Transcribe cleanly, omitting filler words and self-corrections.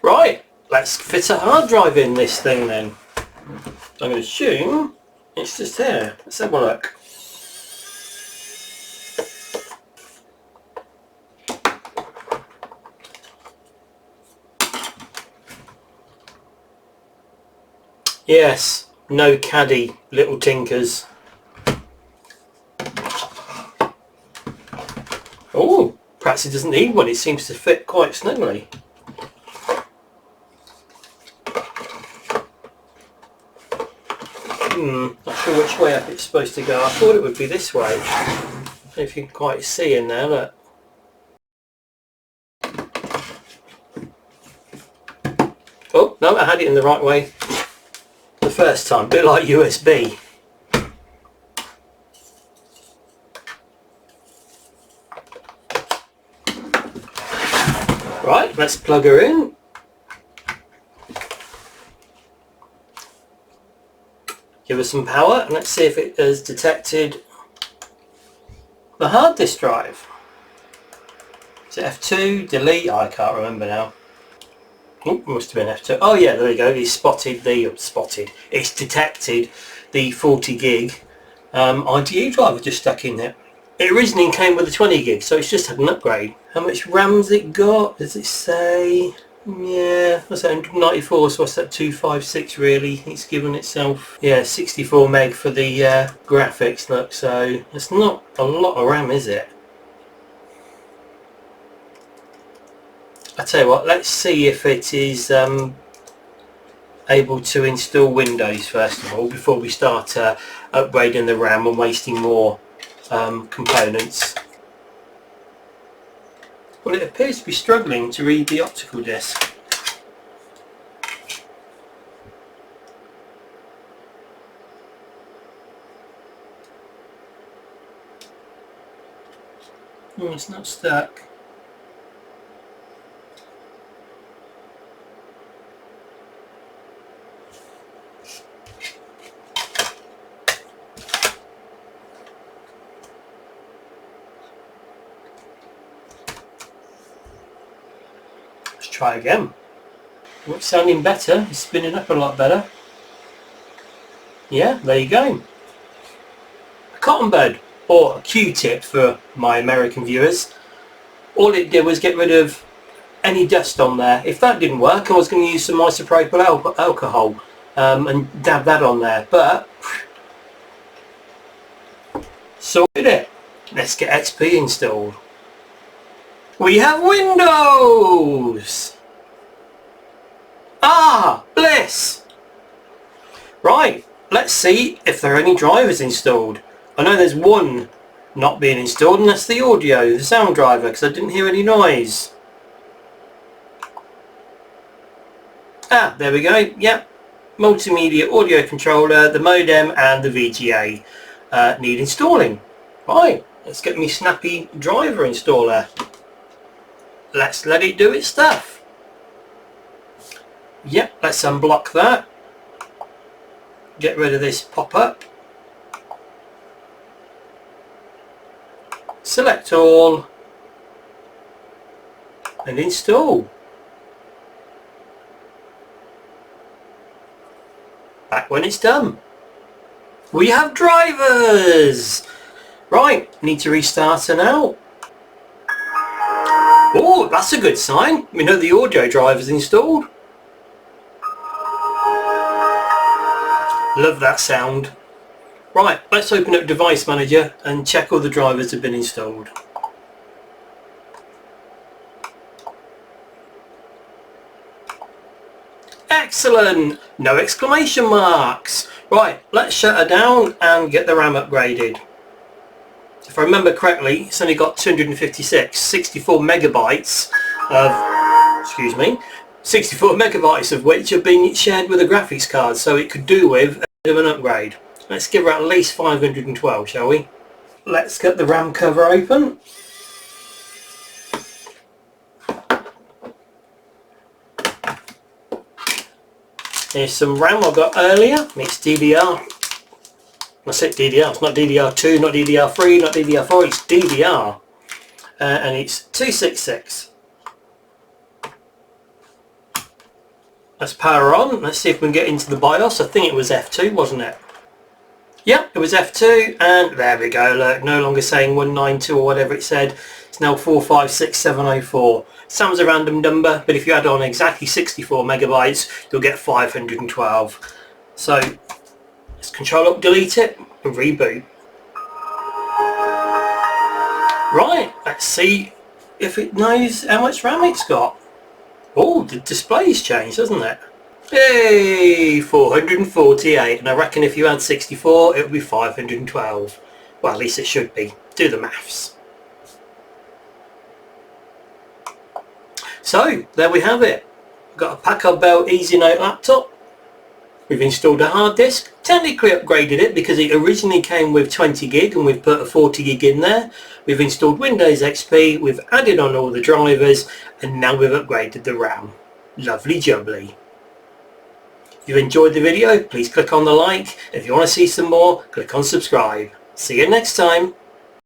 Right, let's fit a hard drive in this thing then. I'm going to assume it's just here. Let's have a look. Yes, no caddy, little tinkers. Oh, perhaps it doesn't need one. It seems to fit quite snugly. Not sure which way up it's supposed to go. I thought it would be this way. If you can quite see in there, look. Oh, no, I had it in the right way the first time. A bit like USB. Right, let's plug her in. Give her some power and let's see if it has detected the hard disk drive. Is it F2? Delete? Oh, I can't remember now. Oh, must have been F2. Oh yeah, there we go. It's It's detected the 40 gig IDE driver just stuck in there. It originally came with a 20 gig, so it's just had an upgrade. How much RAM's it got? Does it say? Yeah, what's that, 194, so what's that, 256 really? It's given itself, yeah, 64 meg for the graphics, look, so it's not a lot of RAM, is it? I tell you what, let's see if it is able to install Windows first of all, before we start upgrading the RAM and wasting more components. Well, it appears to be struggling to read the optical disc. Oh, it's not stuck. Try again. Oh, it's sounding better. It's spinning up a lot better. Yeah, there you go. A cotton bud, or a Q-tip for my American viewers. All it did was get rid of any dust on there. If that didn't work, I was going to use some isopropyl alcohol and dab that on there. But sorted it. Let's get XP installed. We have Windows! Ah, bliss! Right, let's see if there are any drivers installed. I know there's one not being installed, and that's the audio, the sound driver, because I didn't hear any noise. Ah, there we go, yep. Multimedia audio controller, the modem and the VGA need installing. Right, let's get me snappy driver installer. Let's let it do its stuff. Yep, let's unblock that. Get rid of this pop-up. Select all. And install. Back when it's done. We have drivers! Right, need to restart her now. Oh, that's a good sign. We know the audio driver's installed. Love that sound. Right, let's open up Device Manager and check all the drivers have been installed. Excellent! No exclamation marks. Right, let's shut her down and get the RAM upgraded. If I remember correctly, it's only got 64 megabytes of, 64 megabytes of which have been shared with a graphics card, so it could do with a bit of an upgrade. Let's give her at least 512, shall we? Let's get the RAM cover open. Here's some RAM I got earlier. It's DDR. I said DDR, it's not DDR2, not DDR3, not DDR4, it's DDR. And it's 266. Let's power on. Let's see if we can get into the BIOS. I think it was F2, wasn't it? Yeah, it was F2, and there we go. Look, no longer saying 192 or whatever it said. It's now 456704. Sounds a random number, but if you add on exactly 64 megabytes, you'll get 512. So let's Control Alt Delete it and reboot. Right, let's see if it knows how much RAM it's got. Oh, the display's changed, hasn't it? Hey, 448, and I reckon if you add 64 it would be 512. Well, at least it should be. Do the maths. So there we have it. We've got a Packard Bell Easy Note laptop. We've installed a hard disk, technically upgraded it because it originally came with 20 gig and we've put a 40 gig in there. We've installed Windows XP, we've added on all the drivers, and now we've upgraded the RAM. Lovely jubbly. If you've enjoyed the video, please click on the like. If you want to see some more, click on subscribe. See you next time.